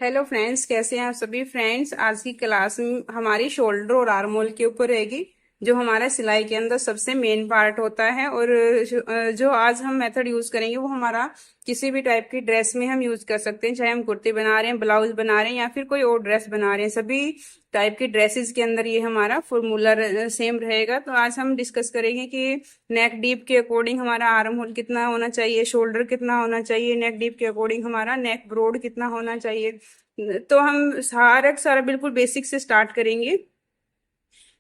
Hello friends, कैसे हैं आप सभी फ्रेंड्स। आज की क्लास में हमारी शोल्डर और आर्म होल के ऊपर रहेगी, जो हमारा सिलाई के अंदर सबसे मेन पार्ट होता है। और जो आज हम मेथड यूज करेंगे वो हमारा किसी भी टाइप की ड्रेस में हम यूज कर सकते हैं, चाहे हम कुर्ती बना रहे हैं, ब्लाउज बना रहे हैं या फिर कोई और ड्रेस बना रहे हैं। सभी टाइप की ड्रेसेस के अंदर ये हमारा फॉर्मूला सेम रहेगा। तो आज हम डिस्कस करेंगे कि नेक डीप के अकॉर्डिंग हमारा आर्म होल कितना होना चाहिए, शोल्डर कितना होना चाहिए, नेक डीप के अकॉर्डिंग हमारा नेक ब्रॉड कितना होना चाहिए। तो हम सारा सारा बिल्कुल बेसिक से स्टार्ट करेंगे।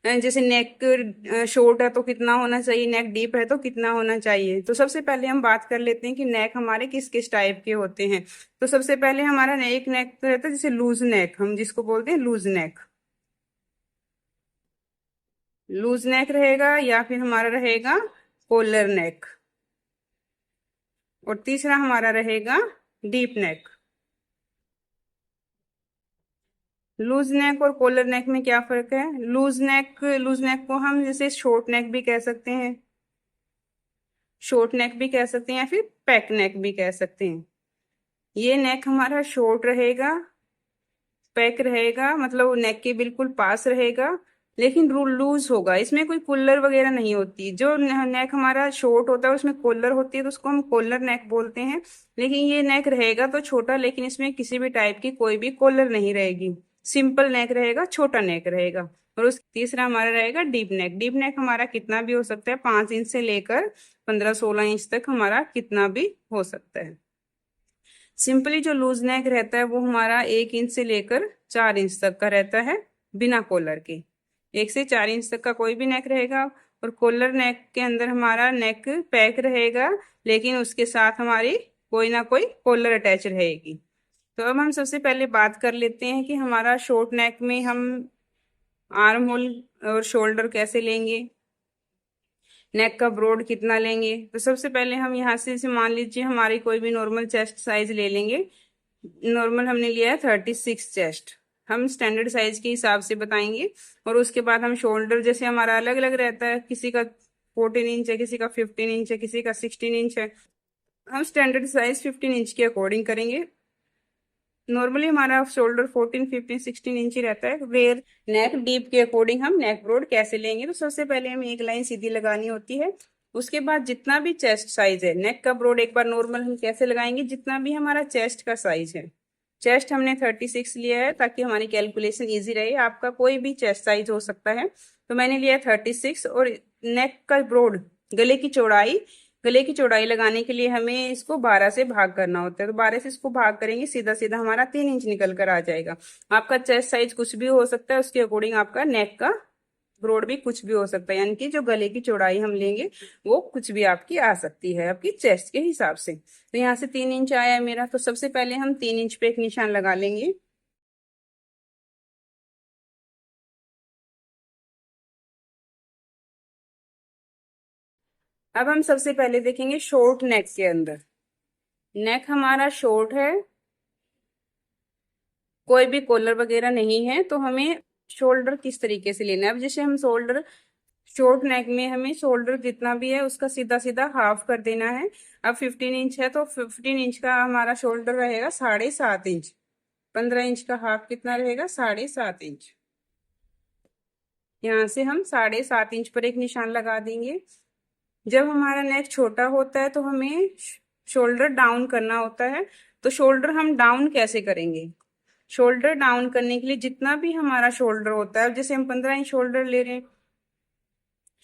जैसे नेक शॉर्ट है तो कितना होना चाहिए, नेक डीप है तो कितना होना चाहिए। तो सबसे पहले हम बात कर लेते हैं कि नेक हमारे किस किस टाइप के होते हैं। तो सबसे पहले हमारा एक नेक रहता है जैसे लूज नेक, हम जिसको बोलते हैं लूज नेक। लूज नेक रहेगा या फिर हमारा रहेगा कॉलर नेक। और तीसरा हमारा रहेगा डीप नेक। लूज नेक और कॉलर नेक में क्या फर्क है? लूज नेक को हम जैसे शॉर्ट नेक भी कह सकते हैं, शॉर्ट नेक भी कह सकते हैं या फिर पैक नेक भी कह सकते हैं। ये नेक हमारा शॉर्ट रहेगा, पैक रहेगा, मतलब वो नेक के बिल्कुल पास रहेगा, लेकिन लूज होगा। इसमें कोई कॉलर वगैरह नहीं होती। जो नेक हमारा शॉर्ट होता है उसमें कॉलर होती है तो उसको हम कॉलर नेक बोलते हैं। लेकिन ये नेक रहेगा तो छोटा, लेकिन इसमें किसी भी टाइप की कोई भी कॉलर नहीं रहेगी। सिंपल नेक रहेगा, छोटा नेक रहेगा। और उस तीसरा हमारा रहेगा डीप नेक। डीप नेक हमारा कितना भी हो सकता है, 5 इंच से लेकर 15-16 इंच तक हमारा कितना भी हो सकता है। सिंपली जो लूज नेक रहता है वो हमारा 1 इंच से लेकर 4 इंच तक का रहता है, बिना कॉलर के। 1 से 4 इंच तक का कोई भी नेक रहेगा। और कॉलर नेक के अंदर हमारा नेक पैक रहेगा, लेकिन उसके साथ हमारी कोई ना कोई कॉलर अटैच रहेगी। तो अब हम सबसे पहले बात कर लेते हैं कि हमारा शॉर्ट नेक में हम आर्म होल और शोल्डर कैसे लेंगे, नेक का ब्रॉड कितना लेंगे। तो सबसे पहले हम यहाँ से जैसे मान लीजिए हमारी कोई भी नॉर्मल चेस्ट साइज ले लेंगे। नॉर्मल हमने लिया है 36 चेस्ट, हम स्टैंडर्ड साइज के हिसाब से बताएंगे। और उसके बाद हम शोल्डर जैसे हमारा अलग अलग रहता है, किसी का 14 इंच है, किसी का 15 इंच है, किसी का 16 इंच है। हम स्टैंडर्ड साइज 15 इंच के अकॉर्डिंग करेंगे। नॉर्मली हमारा शोल्डर 14, 15, 16 इंच ही रहता है। वेयर नेक डीप के अकॉर्डिंग हम नेक ब्रॉड कैसे लेंगे? तो सबसे पहले हमें एक लाइन सीधी लगानी होती है। उसके बाद जितना भी चेस्ट साइज है, नेक का ब्रॉड एक बार नॉर्मल हम कैसे लगाएंगे, जितना भी हमारा चेस्ट का साइज है। चेस्ट हमने 36 लिया है ताकि हमारी कैलकुलेशन इजी रहे। आपका कोई भी चेस्ट साइज हो सकता है, तो मैंने लिया है 36। और नेक का ब्रॉड, गले की चौड़ाई, गले की चौड़ाई लगाने के लिए हमें इसको 12 से भाग करना होता है। तो 12 से इसको भाग करेंगे, सीधा सीधा हमारा 3 इंच निकल कर आ जाएगा। आपका चेस्ट साइज कुछ भी हो सकता है, उसके अकॉर्डिंग आपका नेक का ब्रॉड भी कुछ भी हो सकता है। यानी कि जो गले की चौड़ाई हम लेंगे वो कुछ भी आपकी आ सकती है आपकी चेस्ट के हिसाब से। तो यहाँ से 3 इंच आया है मेरा। तो सबसे पहले हम 3 इंच पे एक निशान लगा लेंगे। अब हम सबसे पहले देखेंगे शॉर्ट नेक के अंदर। नेक हमारा शॉर्ट है, कोई भी कॉलर वगैरह नहीं है, तो हमें शोल्डर किस तरीके से लेना है। अब जैसे हम शोल्डर, शॉर्ट नेक में हमें शोल्डर जितना भी है उसका सीधा सीधा हाफ कर देना है। अब 15 इंच है तो 15 इंच का हमारा शोल्डर रहेगा 7.5 इंच। 15 इंच का हाफ कितना रहेगा? 7.5 इंच। यहाँ से हम 7.5 इंच पर एक निशान लगा देंगे। जब हमारा नेक छोटा होता है तो हमें शोल्डर डाउन करना होता है। तो शोल्डर हम डाउन कैसे करेंगे? शोल्डर डाउन करने के लिए जितना भी हमारा शोल्डर होता है, अब जैसे हम 15 इंच शोल्डर ले रहे हैं,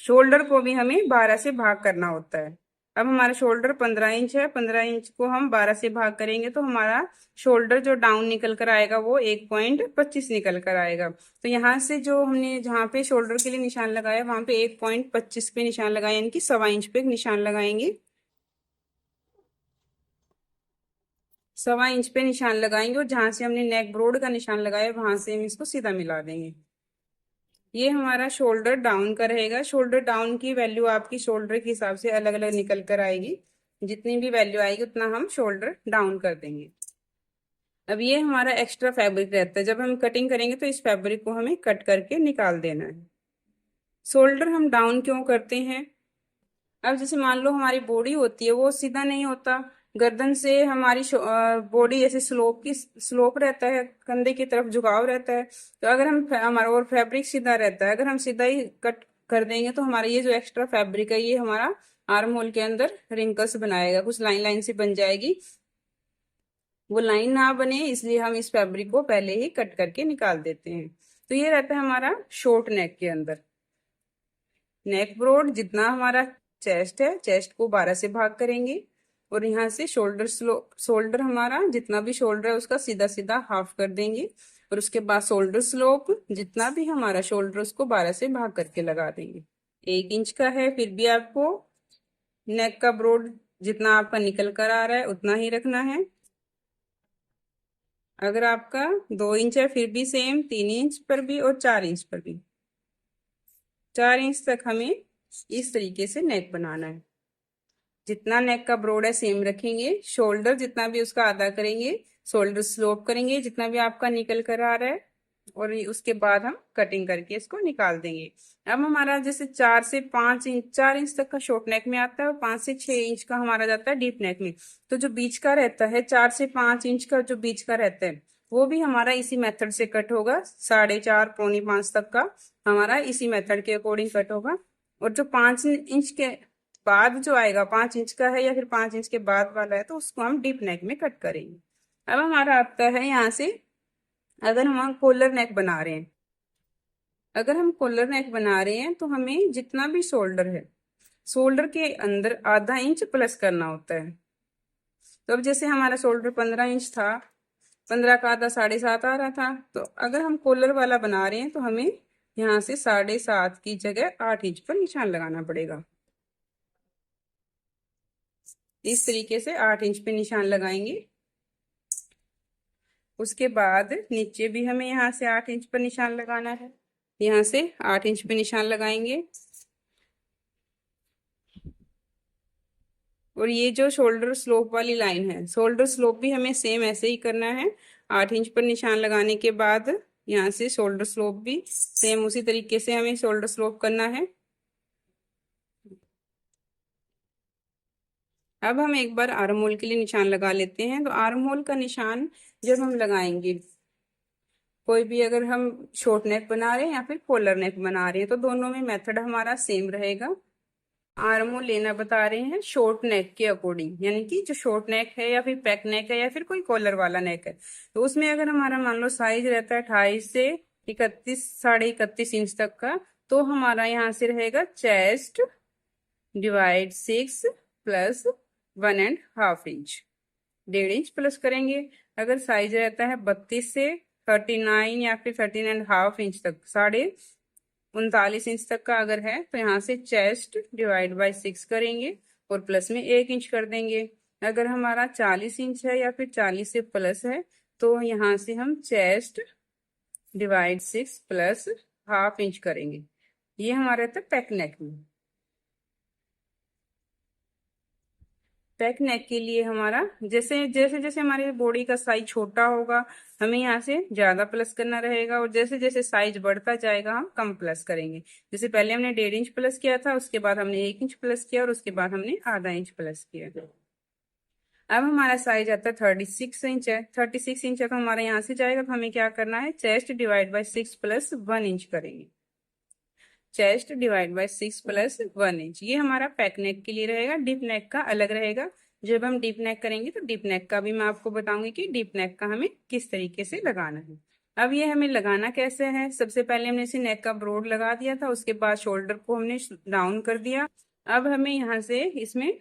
शोल्डर को भी हमें 12 से भाग करना होता है। अब हमारा शोल्डर 15 इंच है, 15 इंच को हम 12 से भाग करेंगे तो हमारा शोल्डर जो डाउन निकल कर आएगा वो 1.25 निकल कर आएगा। तो यहाँ से जो हमने जहाँ पे शोल्डर के लिए निशान लगाया वहां पे 1.25 पे निशान लगाया, यानी कि 1.25 इंच पे एक निशान लगाएंगे। 1.25 इंच पे निशान लगाएंगे और जहां से हमने नेक ब्रॉड का निशान लगाया वहां से हम इसको सीधा मिला देंगे। ये हमारा शोल्डर डाउन का रहेगा। शोल्डर डाउन की वैल्यू आपकी शोल्डर के हिसाब से अलग अलग निकल कर आएगी। जितनी भी वैल्यू आएगी उतना हम शोल्डर डाउन कर देंगे। अब ये हमारा एक्स्ट्रा फैब्रिक रहता है, जब हम कटिंग करेंगे तो इस फैब्रिक को हमें कट करके निकाल देना है। शोल्डर हम डाउन क्यों करते हैं? अब जैसे मान लो हमारी बॉडी होती है वो सीधा नहीं होता, गर्दन से हमारी बॉडी जैसे स्लोप रहता है, कंधे की तरफ झुकाव रहता है। तो अगर हम हमारा और फैब्रिक सीधा रहता है, अगर हम सीधा ही कट कर देंगे तो हमारा ये जो एक्स्ट्रा फैब्रिक है ये हमारा आर्म होल के अंदर रिंकल्स बनाएगा, कुछ लाइन लाइन से बन जाएगी। वो लाइन ना बने इसलिए हम इस फैब्रिक को पहले ही कट करके निकाल देते हैं। तो ये रहता है हमारा शॉर्ट नेक के अंदर। नेक ब्रॉड जितना हमारा चेस्ट है, चेस्ट को 12 से भाग करेंगे और यहाँ से शोल्डर हमारा जितना भी शोल्डर है उसका सीधा सीधा हाफ कर देंगे और उसके बाद शोल्डर स्लोप जितना भी हमारा शोल्डर उसको 12 से भाग करके लगा देंगे। 1 इंच का है फिर भी आपको नेक का ब्रॉड जितना आपका निकल कर आ रहा है उतना ही रखना है। अगर आपका 2 इंच है फिर भी सेम, 3 इंच पर भी और 4 इंच पर भी। 4 इंच तक हमें इस तरीके से नेक बनाना है। जितना नेक का ब्रॉड है सेम रखेंगे, शोल्डर जितना भी उसका आधा करेंगे, शोल्डर स्लोप करेंगे जितना भी आपका निकल कर आ रहा है और उसके बाद हम कटिंग करके इसको निकाल देंगे। अब हमारा जैसे 4 से 5 इंच, 4 इंच तक का शॉर्ट नेक में आता है और 5 से 6 इंच का हमारा जाता है डीप नेक में। तो जो बीच का रहता है 4 से 5 इंच का जो बीच का रहता है वो भी हमारा इसी मेथड से कट होगा। 4.5 पौनी 5 तक का हमारा इसी मेथड के अकॉर्डिंग कट होगा। और जो 5 इंच के बाद जो आएगा, 5 इंच का है या फिर 5 इंच के बाद वाला है तो उसको हम डीप नेक में कट करेंगे। अब हमारा आता है यहाँ से, अगर हम कॉलर नेक बना रहे हैं, अगर हम कॉलर नेक बना रहे हैं तो हमें जितना भी शोल्डर है शोल्डर के अंदर आधा इंच प्लस करना होता है। तो अब जैसे हमारा शोल्डर 15 इंच था, 15 का आधा 7.5 आ रहा था, तो अगर हम कॉलर वाला बना रहे हैं तो हमें यहाँ से 7.5 की जगह 8 इंच पर निशान लगाना पड़ेगा। इस तरीके से 8 इंच पे निशान लगाएंगे। उसके बाद नीचे भी हमें यहाँ से 8 इंच पर निशान लगाना है। यहाँ से 8 इंच पे निशान लगाएंगे और ये जो शोल्डर स्लोप वाली लाइन है, शोल्डर स्लोप भी हमें सेम ऐसे ही करना है। 8 इंच पर निशान लगाने के बाद यहाँ से शोल्डर स्लोप भी सेम उसी तरीके से हमें शोल्डर स्लोप करना है। अब हम एक बार आर्म होल के लिए निशान लगा लेते हैं। तो आर्म होल का निशान जब हम लगाएंगे, कोई भी अगर हम शॉर्ट नेक बना रहे हैं या फिर कॉलर नेक बना रहे हैं तो दोनों में मेथड हमारा सेम रहेगा। आर्म होल लेना बता रहे हैं शॉर्ट नेक के अकॉर्डिंग, यानी कि जो शॉर्ट नेक है या फिर पैक नेक है या फिर कोई कॉलर वाला नेक है तो उसमें अगर हमारा मान लो साइज रहता है 28 से 31, 31.5 इंच तक का, तो हमारा यहाँ से रहेगा chest divide 6 plus 1.5 inch, 1.5 inch plus करेंगे। अगर साइज रहता है 32 से 39 या फिर 13.5 इंच तक, 39.5 इंच तक का अगर है तो यहाँ से चेस्ट डिवाइड बाय 6 करेंगे और प्लस में 1 इंच कर देंगे। अगर हमारा 40 इंच है या फिर 40 से प्लस है तो यहाँ से हम चेस्ट डिवाइड 6 प्लस 1/2 इंच करेंगे। ये हमारा रहता है पैक नेक में। पैक नेक के लिए हमारा जैसे जैसे जैसे हमारे बॉडी का साइज छोटा होगा हमें यहाँ से ज्यादा प्लस करना रहेगा और जैसे जैसे साइज बढ़ता जाएगा हम कम प्लस करेंगे। जैसे पहले हमने 1.5 इंच प्लस किया था, उसके बाद हमने 1 इंच प्लस किया और उसके बाद हमने आधा इंच प्लस किया। अब हमारा साइज आता है 36 इंच है, 36 इंच है तो हमारा यहाँ से जाएगा तो हमें क्या करना है, chest divide by 6 plus 1 inch करेंगे। Chest divide by 6 plus 1 inch, ये हमारा पैक नेक के लिए रहेगा। डीप नेक का अलग रहेगा। जब हम डीप नेक करेंगे तो डीप नेक का भी मैं आपको बताऊंगी कि डीप नेक का हमें किस तरीके से लगाना है। अब ये हमें लगाना कैसे है, सबसे पहले हमने इसे नेक का ब्रॉड लगा दिया था, उसके बाद शोल्डर को हमने डाउन कर दिया। अब हमें यहाँ से इसमें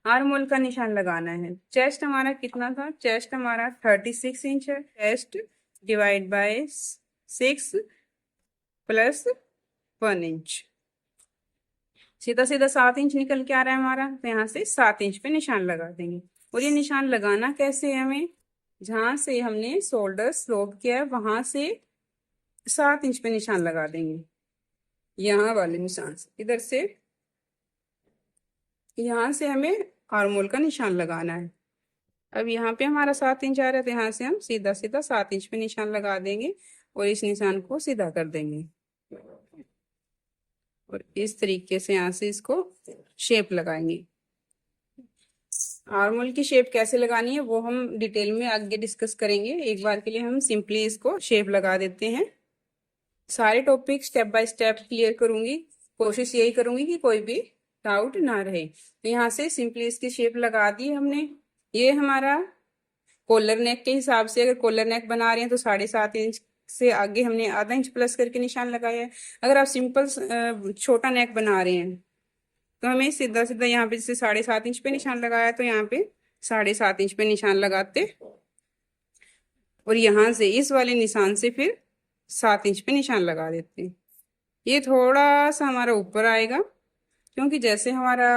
आर्म होल का निशान लगाना है। चेस्ट हमारा कितना था, चेस्ट हमारा 36 इंच है। Chest divide by 6 plus 1 inch, सीधा सीधा 7 इंच निकल के आ रहा है हमारा, तो यहाँ से 7 इंच पे निशान लगा देंगे। और ये निशान लगाना कैसे है, हमें जहां से हमने शोल्डर स्लोप किया है वहां से 7 इंच पे निशान लगा देंगे। यहाँ वाले निशान से इधर से यहाँ से हमें आर्म होल का निशान लगाना है। अब यहाँ पे हमारा 7 इंच आ रहा है तो यहाँ से हम सीधा सीधा 7 इंच पे निशान लगा देंगे और इस निशान को सीधा कर देंगे और इस तरीके से यहाँ से इसको शेप लगाएंगे। आर्म होल की शेप कैसे लगानी है वो हम डिटेल में आगे डिस्कस करेंगे। एक बार के लिए हम सिंपली इसको शेप लगा देते हैं। सारे topic step by step clear करूंगी, कोशिश यही करूंगी कि कोई भी डाउट ना रहे। तो यहाँ से सिंपली इसकी शेप लगा दी हमने। ये हमारा कॉलर नेक के हिसाब से, अगर कॉलर नेक बना रहे हैं तो 7.5 इंच से आगे हमने आधा इंच प्लस करके निशान लगाया है। अगर आप सिंपल छोटा नेक बना रहे हैं तो हमें सीधा सीधा यहाँ पे जैसे 7.5 इंच पे निशान लगाया तो यहाँ पे 7.5 इंच पे निशान लगाते और यहाँ से इस वाले निशान से फिर 7 इंच पे निशान लगा देते। ये थोड़ा सा हमारा ऊपर आएगा क्योंकि जैसे हमारा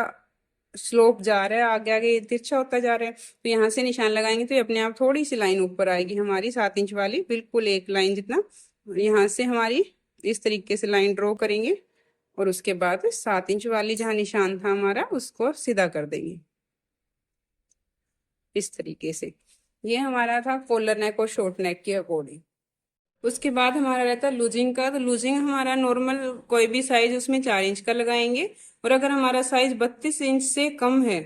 स्लोप जा रहा है आगे आगे तिरछा होता जा रहा है, तो यहाँ से निशान लगाएंगे तो ये अपने आप थोड़ी सी लाइन ऊपर आएगी हमारी 7 इंच वाली, बिल्कुल एक लाइन जितना। यहाँ से हमारी इस तरीके से लाइन ड्रॉ करेंगे और उसके बाद 7 इंच वाली जहाँ निशान था हमारा उसको सीधा कर देंगे इस तरीके से। ये हमारा था कॉलर नेक और शॉर्ट नेक के अकॉर्डिंग। उसके बाद हमारा रहता है लूजिंग का। तो लूजिंग हमारा नॉर्मल कोई भी साइज उसमें 4 इंच का लगाएंगे और अगर हमारा साइज 32 इंच से कम है,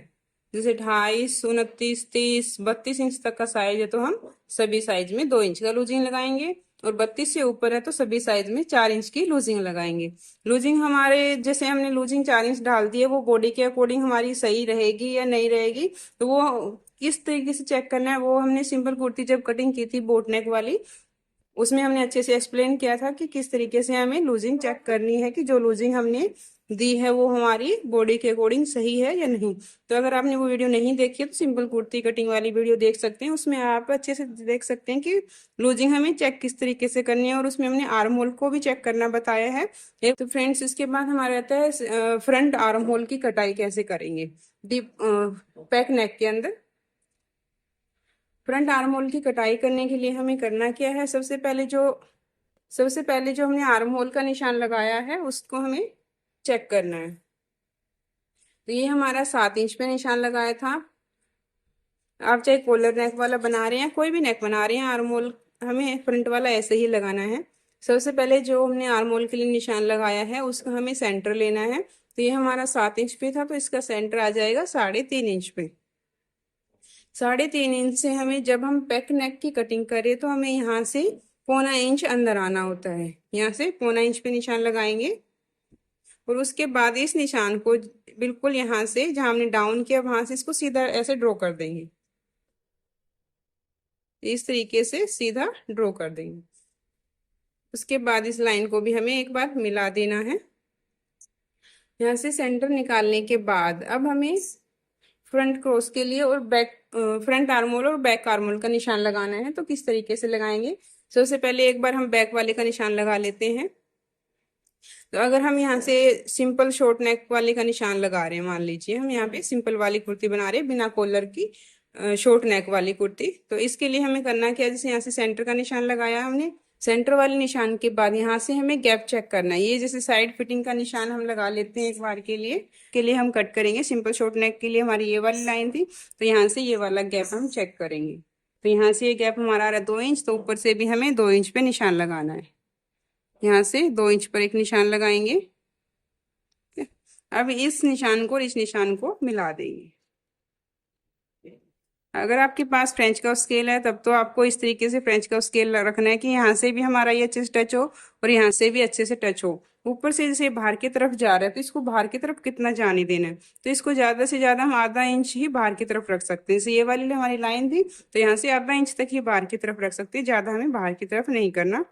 जैसे 28, 29, 30, 32 इंच तक का साइज है तो हम सभी साइज में 2 इंच का लूजिंग लगाएंगे और 32 से ऊपर है तो सभी साइज में 4 इंच की लूजिंग लगाएंगे। लूजिंग हमारे जैसे हमने लूजिंग 4 इंच डाल दी है वो बॉडी के अकॉर्डिंग हमारी सही रहेगी या नहीं रहेगी, तो वो किस तरीके से चेक करना है वो हमने सिंपल कुर्ती जब कटिंग की थी बोट नेक वाली उसमें हमने अच्छे से एक्सप्लेन किया था कि किस तरीके से हमें लूजिंग चेक करनी है कि जो लूजिंग हमने दी है वो हमारी बॉडी के अकॉर्डिंग सही है या नहीं। तो अगर आपने वो वीडियो नहीं देखी है तो सिंपल कुर्ती कटिंग वाली वीडियो देख सकते हैं, उसमें आप अच्छे से देख सकते हैं कि लूजिंग हमें चेक किस तरीके से करनी है और उसमें हमने आर्म होल को भी चेक करना बताया है। तो फ्रेंड्स इसके बाद हमारा रहता है फ्रंट आर्म होल की कटाई कैसे करेंगे डीप पैक नेक के अंदर। फ्रंट आर्म होल की कटाई करने के लिए हमें करना क्या है, सबसे पहले जो हमने आर्म होल का निशान लगाया है उसको हमें चेक करना है। तो ये हमारा 7 इंच पे निशान लगाया था। आप चाहे कॉलर नेक वाला बना रहे हैं कोई भी नेक बना रहे हैं, आर्म होल हमें फ्रंट वाला ऐसे ही लगाना है। सबसे पहले जो हमने आर्म होल के लिए निशान लगाया है उसका हमें सेंटर लेना है। तो ये हमारा 7 इंच पे था तो इसका सेंटर आ जाएगा 3.5 इंच पे। 3.5 इंच से हमें जब हम पैक नेक की कटिंग करें तो हमें यहाँ से 1/4 इंच अंदर आना होता है। यहाँ से 1/4 इंच पे निशान लगाएंगे और उसके बाद इस निशान को बिल्कुल यहाँ से जहाँ हमने डाउन किया वहां से इसको सीधा ऐसे ड्रॉ कर देंगे, इस तरीके से सीधा ड्रॉ कर देंगे। उसके बाद इस लाइन को भी हमें एक बार मिला देना है। यहाँ से सेंटर निकालने के बाद अब हमें फ्रंट क्रॉस के लिए और बैक फ्रंट आर्मोल और बैक आर्मोल का निशान लगाना है। तो किस तरीके से लगाएंगे, सबसे पहले एक बार हम बैक वाले का निशान लगा लेते हैं। तो अगर हम यहाँ से सिंपल शॉर्ट नेक वाले का निशान लगा रहे हैं, मान लीजिए हम यहाँ पे सिंपल वाली कुर्ती बना रहे हैं बिना कॉलर की शॉर्ट नेक वाली कुर्ती, तो इसके लिए हमें करना क्या है, जैसे यहाँ से सेंटर का निशान लगाया हमने, सेंटर वाले निशान के बाद यहाँ से हमें गैप चेक करना है। ये जैसे साइड फिटिंग का निशान हम लगा लेते हैं एक बार के लिए हम कट करेंगे। सिंपल शॉर्ट नेक के लिए हमारी ये वाली लाइन थी तो यहाँ से ये वाला गैप हम चेक करेंगे। तो यहाँ से ये गैप हमारा आ रहा है 2 इंच, तो ऊपर से भी हमें 2 इंच पे निशान लगाना है। यहाँ से 2 इंच पर एक निशान लगाएंगे। अब इस निशान को और इस निशान को मिला देंगे। अगर आपके पास फ्रेंच का स्केल है तब तो आपको इस तरीके से फ्रेंच का स्केल रखना है कि यहाँ से भी हमारा ये अच्छे से टच हो और यहाँ से भी अच्छे से टच हो। ऊपर से जैसे बाहर की तरफ जा रहा है तो इसको बाहर की तरफ कितना जाने देना है, तो इसको ज्यादा से ज्यादा हम आधा इंच ही बाहर की तरफ रख सकते हैं। जैसे ये वाली हमारी लाइन थी तो यहाँ से आधा इंच तक ही बाहर की तरफ रख सकते हैं, ज्यादा हमें बाहर की तरफ नहीं करना।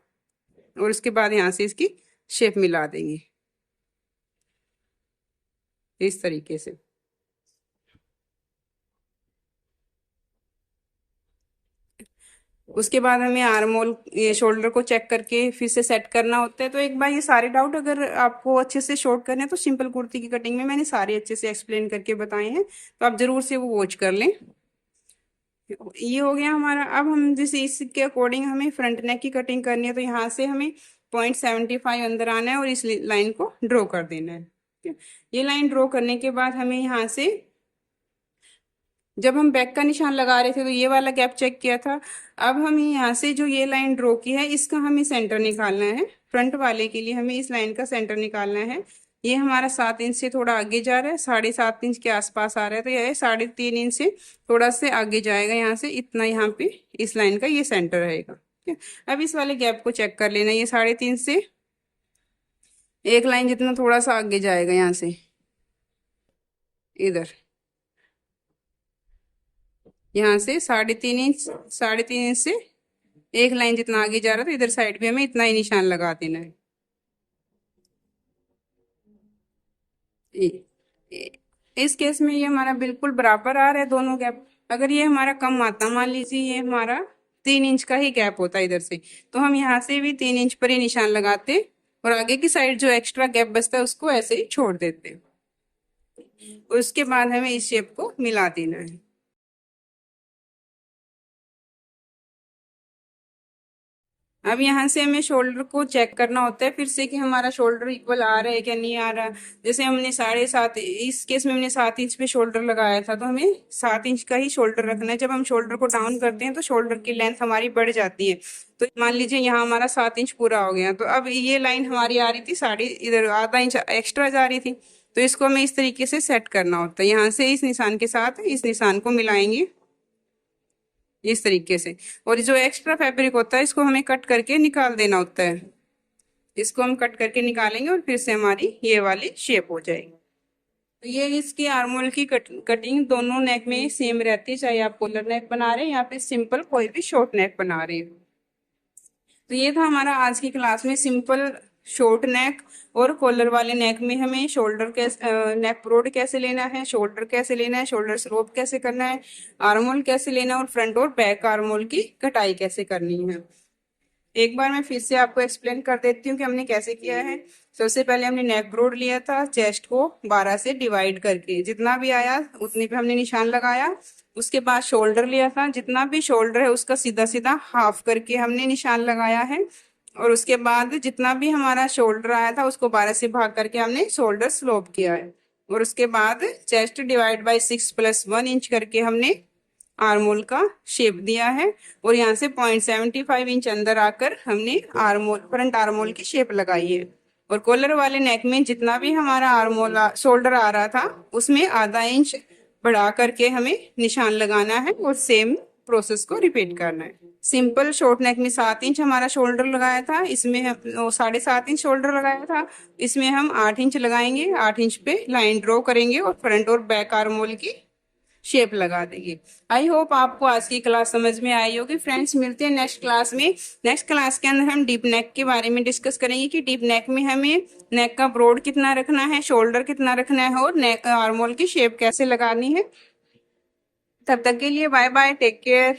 और उसके बाद यहाँ से इसकी शेप मिला देंगे इस तरीके से। उसके बाद हमें आर्म होल ये शोल्डर को चेक करके फिर से सेट करना होता है। तो एक बार ये सारे डाउट अगर आपको अच्छे से शॉर्ट करने हैं तो सिंपल कुर्ती की कटिंग में मैंने सारे अच्छे से एक्सप्लेन करके बताए हैं, तो आप जरूर से वो वॉच कर लें। ये हो गया हमारा। अब हम जैसे इसके अकॉर्डिंग हमें फ्रंट नेक की कटिंग करनी है तो यहाँ से हमें 0.75 अंदर आना है और इस लाइन को ड्रॉ कर देना है। ये लाइन ड्रॉ करने के बाद हमें यहाँ से जब हम बैक का निशान लगा रहे थे तो ये वाला गैप चेक किया था। अब हम यहाँ से जो ये लाइन ड्रॉ की है इसका हमें सेंटर निकालना है। फ्रंट वाले के लिए हमें इस लाइन का सेंटर निकालना है। ये हमारा 7 इंच से थोड़ा आगे जा रहा है, 7.5 इंच के आसपास आ रहा है, तो यह 3.5 इंच से थोड़ा से आगे जाएगा यहाँ से, इतना यहाँ पे इस लाइन का ये सेंटर रहेगा। ठीक है, अब इस वाले गैप को चेक कर लेना, ये 3.5 से एक लाइन जितना थोड़ा सा आगे जाएगा यहाँ से इधर, यहाँ से 3.5 इंच, 3.5 इंच से एक लाइन जितना आगे जा रहा था, इधर साइड भी हमें इतना ही निशान लगा देना है। इस केस में ये हमारा बिल्कुल बराबर आ रहा है दोनों गैप। अगर ये हमारा कम आता, मान लीजिए ये हमारा 3 इंच का ही गैप होता है इधर से, तो हम यहाँ से भी 3 इंच पर ही निशान लगाते और आगे की साइड जो एक्स्ट्रा गैप बचता है उसको ऐसे ही छोड़ देते। उसके बाद हमें इस शेप को मिला देना है। अब यहाँ से हमें शोल्डर को चेक करना होता है फिर से कि हमारा शोल्डर इक्वल आ रहा है क्या नहीं आ रहा। जैसे हमने 7.5, इस केस में हमने 7 इंच पे शोल्डर लगाया था, तो हमें 7 इंच का ही शोल्डर रखना है। जब हम शोल्डर को डाउन करते हैं तो शोल्डर की लेंथ हमारी बढ़ जाती है। तो मान लीजिए यहाँ हमारा 7 इंच पूरा हो गया, तो अब ये लाइन हमारी आ रही थी इधर ½ इंच एक्स्ट्रा जा रही थी, तो इसको हमें इस तरीके से सेट करना होता है। यहाँ से इस निशान के साथ इस निशान को मिलाएंगे इस तरीके से, और जो एक्स्ट्रा फैब्रिक होता है इसको हमें कट करके निकाल देना होता है। इसको हम कट करके निकालेंगे और फिर से हमारी ये वाली शेप हो जाएगी। तो ये इसकी आर्मोल की कटिंग दोनों नेक में सेम रहती है, चाहे आप कॉलर नेक बना रहे हैं या फिर सिंपल कोई भी शॉर्ट नेक बना रहे हैं। तो ये था हमारा आज की क्लास में सिंपल शॉर्ट नेक और कॉलर वाले नेक में हमें शोल्डर कैसे, नेक ब्रॉड कैसे लेना है, शोल्डर कैसे लेना है, शोल्डर स्लोप कैसे करना है, आर्मोल कैसे लेना है और फ्रंट और बैक आर्मोल की कटाई कैसे करनी है। एक बार मैं फिर से आपको एक्सप्लेन कर देती हूँ कि हमने कैसे किया है। सबसे पहले हमने नेक ब्रॉड लिया था, चेस्ट को 12 से डिवाइड करके जितना भी आया उतने पे हमने निशान लगाया। उसके बाद शोल्डर लिया था, जितना भी शोल्डर है उसका सीधा सीधा हाफ करके हमने निशान लगाया है। और उसके बाद जितना भी हमारा शोल्डर आया था उसको 12 से भाग करके हमने शोल्डर स्लोप किया है। और उसके बाद चेस्ट डिवाइड बाय 6 + 1 इंच करके हमने आर्मोल का शेप दिया है। और यहाँ से 0.75 इंच अंदर आकर हमने आर्मोल, फ्रंट आर्मोल की शेप लगाई है। और कॉलर वाले नेक में जितना भी हमारा आर्मोल शोल्डर आ रहा था उसमें ½ इंच बढ़ा करके हमें निशान लगाना है और सेम प्रोसेस को रिपीट करना है। सिंपल शॉर्ट नेक में 7 इंच हमारा शोल्डर लगाया था, इसमें हम 7.5 इंच शोल्डर लगाया था, इसमें हम 8 इंच लगाएंगे। 8 इंच पे लाइन ड्रॉ करेंगे और फ्रंट और बैक आर्मोल की शेप लगा देंगे। आई होप आपको आज की क्लास समझ में आई होगी। फ्रेंड्स, मिलते हैं नेक्स्ट क्लास में। नेक्स्ट क्लास के अंदर हम डीप नेक के बारे में डिस्कस करेंगे कि डीप नेक में हमें नेक का ब्रॉड कितना रखना है, शोल्डर कितना रखना है और नेक आर्मोल की शेप कैसे लगानी है। तब तक के लिए बाय बाय, टेक केयर।